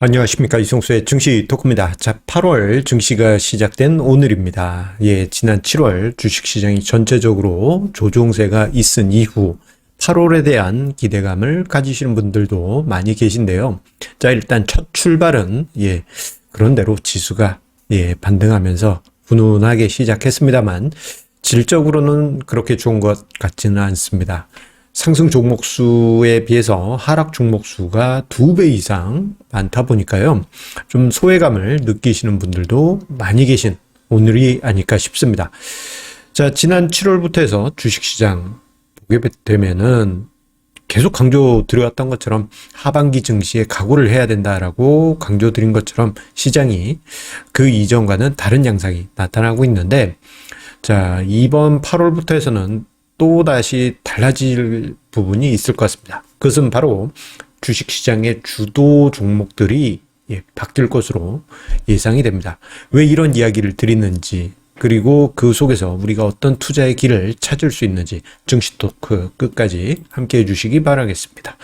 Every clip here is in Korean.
안녕하십니까. 이성수의 증시 토크입니다. 자, 8월 증시가 시작된 오늘입니다. 지난 7월 주식시장이 전체적으로 조종세가 있은 이후 8월에 대한 기대감을 가지시는 분들도 많이 계신데요. 자, 일단 첫 출발은, 그런대로 지수가, 반등하면서 훈훈하게 시작했습니다만, 질적으로는 그렇게 좋은 것 같지는 않습니다. 상승 종목 수에 비해서 하락 종목 수가 2배 이상 많다 보니까요. 좀 소외감을 느끼시는 분들도 많이 계신 오늘이 아닐까 싶습니다. 자, 지난 7월부터 해서 주식시장 보게 되면은 계속 강조 드려왔던 것처럼 하반기 증시에 각오를 해야 된다라고 강조 드린 것처럼 시장이 그 이전과는 다른 양상이 나타나고 있는데, 자, 이번 8월부터 해서는 또다시 달라질 부분이 있을 것 같습니다. 그것은 바로 주식시장의 주도 종목들이 바뀔 것으로 예상이 됩니다. 왜 이런 이야기를 드리는지, 그리고 그 속에서 우리가 어떤 투자의 길을 찾을 수 있는지 증시 토크 끝까지 함께 해주시기 바라겠습니다.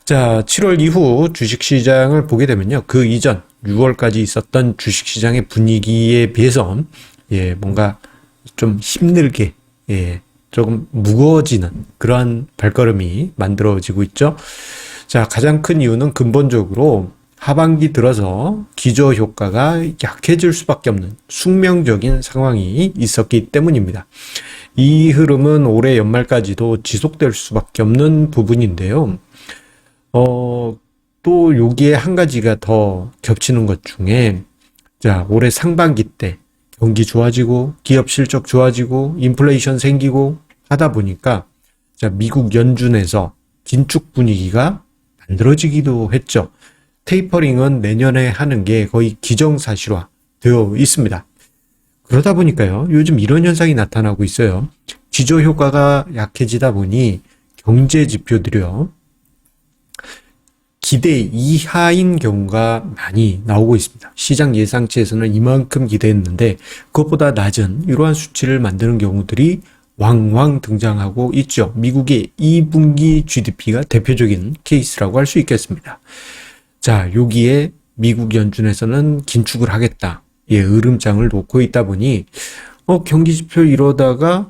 자, 7월 이후 주식시장을 보게 되면요. 그 이전 6월까지 있었던 주식시장의 분위기에 비해서 뭔가 좀 힘들게 조금 무거워지는 그러한 발걸음이 만들어지고 있죠. 자, 가장 큰 이유는 근본적으로 하반기 들어서 기저효과가 약해질 수밖에 없는 숙명적인 상황이 있었기 때문입니다. 이 흐름은 올해 연말까지도 지속될 수밖에 없는 부분인데요. 또 여기에 한 가지가 더 겹치는 것 중에, 자, 올해 상반기 때 경기 좋아지고 기업 실적 좋아지고 인플레이션 생기고 하다 보니까, 자, 미국 연준에서 긴축 분위기가 만들어지기도 했죠. 테이퍼링은 내년에 하는 게 거의 기정사실화 되어 있습니다. 그러다 보니까요, 요즘 이런 현상이 나타나고 있어요. 기저효과가 약해지다 보니 경제 지표들이요, 기대 이하인 경우가 많이 나오고 있습니다. 시장 예상치에서는 이만큼 기대했는데 그것보다 낮은 이러한 수치를 만드는 경우들이 왕왕 등장하고 있죠. 미국의 2분기 GDP가 대표적인 케이스라고 할 수 있겠습니다. 자, 여기에 미국 연준에서는 긴축을 하겠다, 으름장을 놓고 있다 보니 경기 지표 이러다가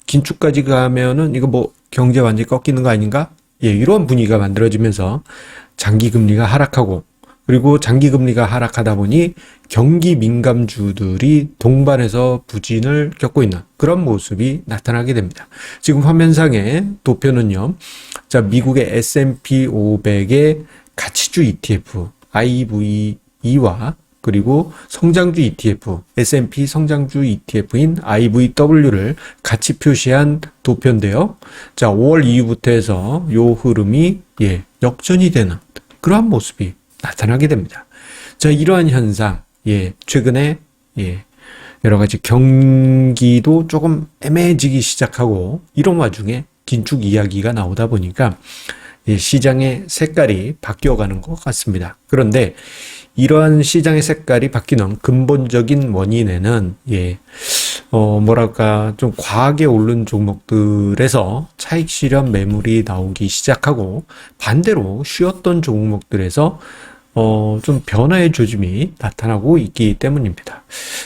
긴축까지 가면은 이거 뭐 경제 완전히 꺾이는 거 아닌가? 이런 분위기가 만들어지면서 장기금리가 하락하고, 그리고 장기금리가 하락하다 보니 경기 민감주들이 동반해서 부진을 겪고 있는 그런 모습이 나타나게 됩니다. 지금 화면상의 도표는요, 자, 미국의 S&P 500의 가치주 ETF, IVE와 그리고 성장주 ETF, S&P 성장주 ETF인 IVW를 같이 표시한 도표인데요. 자, 5월 이후부터 해서 요 흐름이 역전이 되는 그러한 모습이 나타나게 됩니다. 자, 이러한 현상, 최근에 여러 가지 경기도 조금 애매해지기 시작하고, 이런 와중에 긴축 이야기가 나오다 보니까 시장의 색깔이 바뀌어가는 것 같습니다. 그런데 이러한 시장의 색깔이 바뀌는 근본적인 원인에는 좀 과하게 오른 종목들에서 차익 실현 매물이 나오기 시작하고, 반대로 쉬었던 종목들에서 좀 변화의 조짐이 나타나고 있기 때문입니다.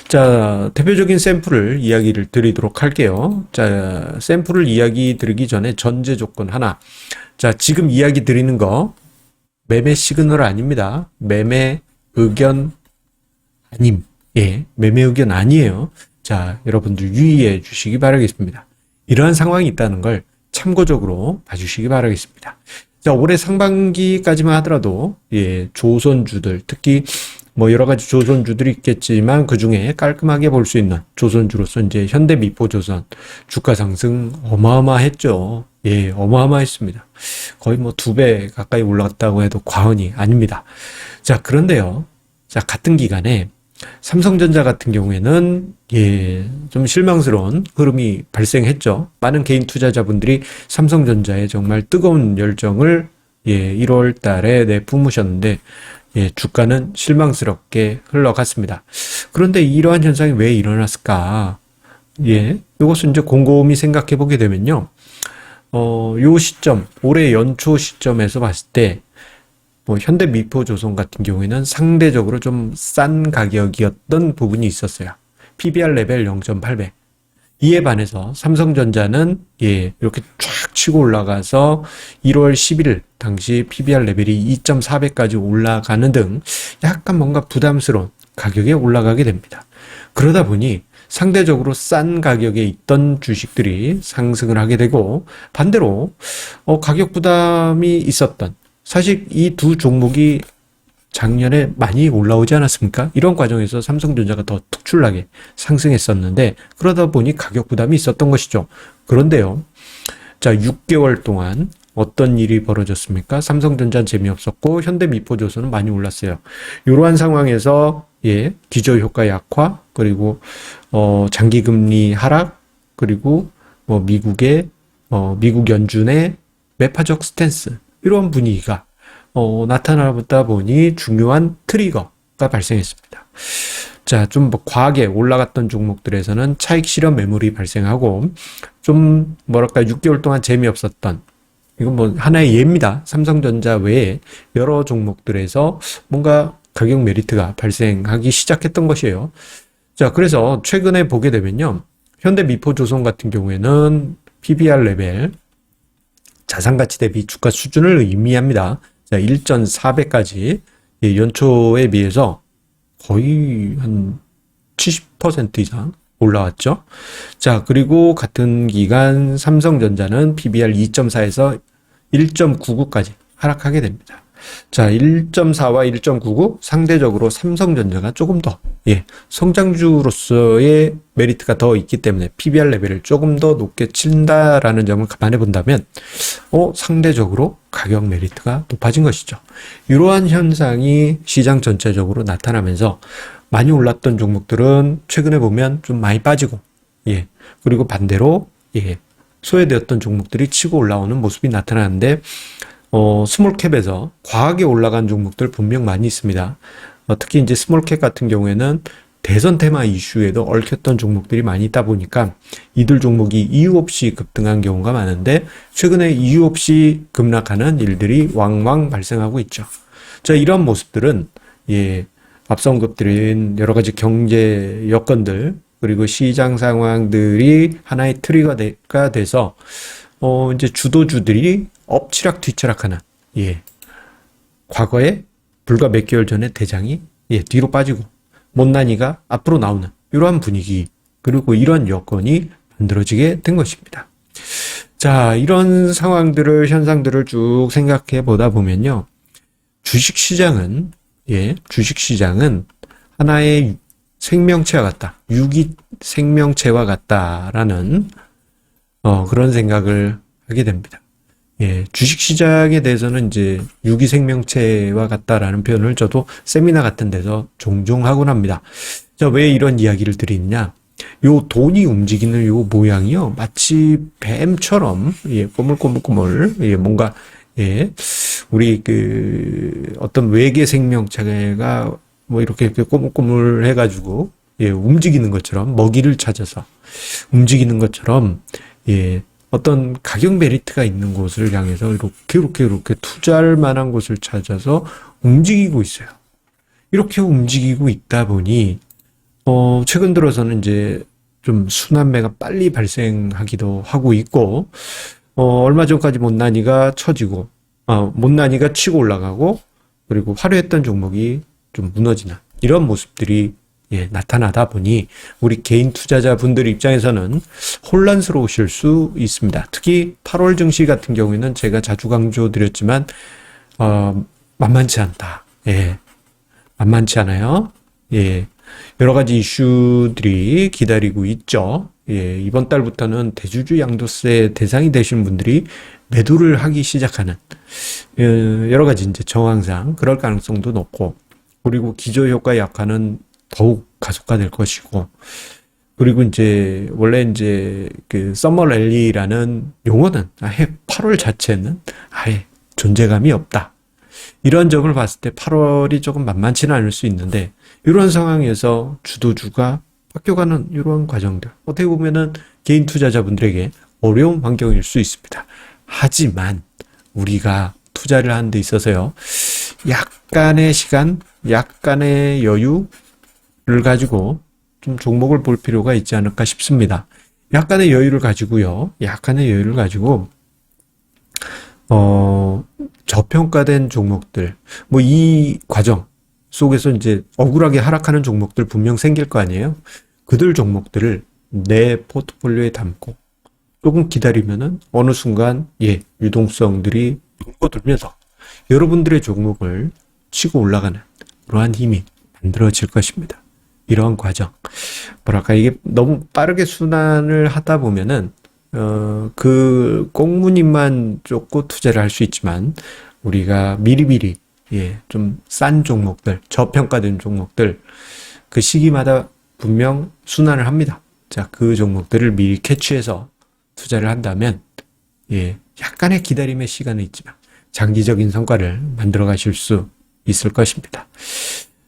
자, 대표적인 샘플을 이야기를 드리도록 할게요. 자, 샘플을 이야기 드리기 전에 전제 조건 하나. 자, 지금 이야기 드리는 거 매매 시그널 아닙니다. 매매 의견 아님. 매매 의견 아니에요. 자, 여러분들 유의해 주시기 바라겠습니다. 이러한 상황이 있다는 걸 참고적으로 봐주시기 바라겠습니다. 자, 올해 상반기까지만 하더라도 조선주들, 특히 뭐 여러 가지 조선주들이 있겠지만 그 중에 깔끔하게 볼 수 있는 조선주로서 이제 현대미포조선 주가 상승 어마어마했죠. 어마어마했습니다. 거의 뭐 2배 가까이 올랐다고 해도 과언이 아닙니다. 자, 그런데요, 자, 같은 기간에 삼성전자 같은 경우에는 좀 실망스러운 흐름이 발생했죠. 많은 개인 투자자분들이 삼성전자에 정말 뜨거운 열정을 1월 달에 내뿜으셨는데 주가는 실망스럽게 흘러갔습니다. 그런데 이러한 현상이 왜 일어났을까? 이것은 이제 곰곰이 생각해 보게 되면요, 요 시점, 올해 연초 시점에서 봤을 때 뭐 현대미포조선 같은 경우에는 상대적으로 좀 싼 가격이었던 부분이 있었어요. PBR 레벨 0.8배. 이에 반해서 삼성전자는 이렇게 쫙 치고 올라가서 1월 11일 당시 PBR 레벨이 2.4배까지 올라가는 등 약간 뭔가 부담스러운 가격에 올라가게 됩니다. 그러다 보니 상대적으로 싼 가격에 있던 주식들이 상승을 하게 되고, 반대로 가격 부담이 있었던, 사실 이 두 종목이 작년에 많이 올라오지 않았습니까? 이런 과정에서 삼성전자가 더 특출나게 상승했었는데, 그러다 보니 가격 부담이 있었던 것이죠. 그런데요, 자, 6개월 동안 어떤 일이 벌어졌습니까? 삼성전자는 재미없었고 현대미포조선은 많이 올랐어요. 이러한 상황에서 기저효과 약화, 그리고 장기금리 하락, 그리고 뭐 미국 연준의 매파적 스탠스, 이런 분위기가 나타나다 보니 중요한 트리거가 발생했습니다. 자, 좀 뭐 과하게 올라갔던 종목들에서는 차익 실현 매물이 발생하고, 좀 뭐랄까 6개월 동안 재미없었던, 이건 뭐 하나의 예입니다. 삼성전자 외에 여러 종목들에서 뭔가 가격 메리트가 발생하기 시작했던 것이에요. 자, 그래서 최근에 보게 되면요, 현대미포조선 같은 경우에는 PBR 레벨, 자산가치 대비 주가 수준을 의미합니다. 자, 1.4배까지 연초에 비해서 거의 한 70% 이상 올라왔죠. 자, 그리고 같은 기간 삼성전자는 PBR 2.4에서 1.99까지 하락하게 됩니다. 자, 1.4와 1.99 상대적으로 삼성전자가 조금 더 성장주로서의 메리트가 더 있기 때문에 PBR 레벨을 조금 더 높게 친다라는 점을 감안해 본다면 상대적으로 가격 메리트가 높아진 것이죠. 이러한 현상이 시장 전체적으로 나타나면서 많이 올랐던 종목들은 최근에 보면 좀 많이 빠지고, 그리고 반대로 소외되었던 종목들이 치고 올라오는 모습이 나타나는데, 스몰캡에서 과하게 올라간 종목들 분명 많이 있습니다. 특히 이제 스몰캡 같은 경우에는 대선 테마 이슈에도 얽혔던 종목들이 많이 있다 보니까 이들 종목이 이유 없이 급등한 경우가 많은데, 최근에 이유 없이 급락하는 일들이 왕왕 발생하고 있죠. 자, 이런 모습들은 앞서 언급드린 여러 가지 경제 여건들, 그리고 시장 상황들이 하나의 트리거가 돼서 이제 주도주들이 엎치락 뒤치락하는, 과거에 불과 몇 개월 전에 대장이 뒤로 빠지고 못난이가 앞으로 나오는 이러한 분위기, 그리고 이런 여건이 만들어지게 된 것입니다. 자, 이런 상황들을, 현상들을 쭉 생각해 보다 보면요, 주식시장은 하나의 생명체와 같다, 유기 생명체와 같다라는 그런 생각을 하게 됩니다. 주식시장에 대해서는 이제 유기생명체와 같다라는 표현을 저도 세미나 같은 데서 종종 하곤 합니다. 자, 왜 이런 이야기를 드리느냐? 요 돈이 움직이는 요 모양이요, 마치 뱀처럼, 꼬물꼬물꼬물, 뭔가, 우리 어떤 외계 생명체가 뭐 이렇게 꼬물꼬물 해가지고, 움직이는 것처럼, 먹이를 찾아서 움직이는 것처럼, 어떤 가격 메리트가 있는 곳을 향해서 이렇게 투자할 만한 곳을 찾아서 움직이고 있어요. 이렇게 움직이고 있다 보니, 최근 들어서는 이제 좀 순환매가 빨리 발생하기도 하고 있고, 얼마 전까지 못난이가 처지고, 못난이가 치고 올라가고, 그리고 화려했던 종목이 좀 무너지는 이런 모습들이 나타나다 보니 우리 개인 투자자분들 입장에서는 혼란스러우실 수 있습니다. 특히 8월 증시 같은 경우에는 제가 자주 강조드렸지만 만만치 않다. 만만치 않아요. 여러 가지 이슈들이 기다리고 있죠. 이번 달부터는 대주주 양도세 대상이 되신 분들이 매도를 하기 시작하는 여러 가지 이제 정황상 그럴 가능성도 높고, 그리고 기저효과 약화는 더욱 가속화될 것이고, 그리고 이제 원래 이제 서머 랠리라는 용어는 아예 8월 자체는 아예 존재감이 없다. 이런 점을 봤을 때 8월이 조금 만만치는 않을 수 있는데, 이런 상황에서 주도주가 바뀌어가는 이런 과정들, 어떻게 보면은 개인 투자자분들에게 어려운 환경일 수 있습니다. 하지만 우리가 투자를 하는 데 있어서요, 약간의 시간, 약간의 여유를 가지고 좀 종목을 볼 필요가 있지 않을까 싶습니다. 약간의 여유를 가지고요. 약간의 여유를 가지고 저평가된 종목들, 뭐 이 과정 속에서 이제 억울하게 하락하는 종목들 분명 생길 거 아니에요? 그들 종목들을 내 포트폴리오에 담고 조금 기다리면은 어느 순간 유동성들이 돌면서 여러분들의 종목을 치고 올라가는 그러한 힘이 만들어질 것입니다. 이러한 과정. 뭐랄까, 이게 너무 빠르게 순환을 하다 보면은, 그 꽁무니만 쫓고 투자를 할 수 있지만, 우리가 미리미리, 좀 싼 종목들, 저평가된 종목들, 그 시기마다 분명 순환을 합니다. 자, 그 종목들을 미리 캐치해서 투자를 한다면, 약간의 기다림의 시간은 있지만, 장기적인 성과를 만들어 가실 수 있을 것입니다.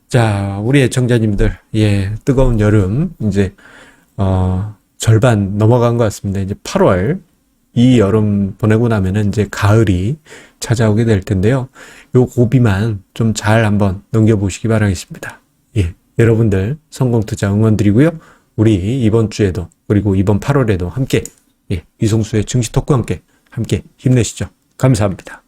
자, 우리 애청자님들, 뜨거운 여름, 이제, 절반 넘어간 것 같습니다. 이제 8월, 이 여름 보내고 나면은 이제 가을이 찾아오게 될 텐데요. 요 고비만 좀 잘 한번 넘겨보시기 바라겠습니다. 여러분들 성공 투자 응원드리고요. 우리 이번 주에도, 그리고 이번 8월에도 함께, 이송수의 증시 토크와 함께 힘내시죠. 감사합니다.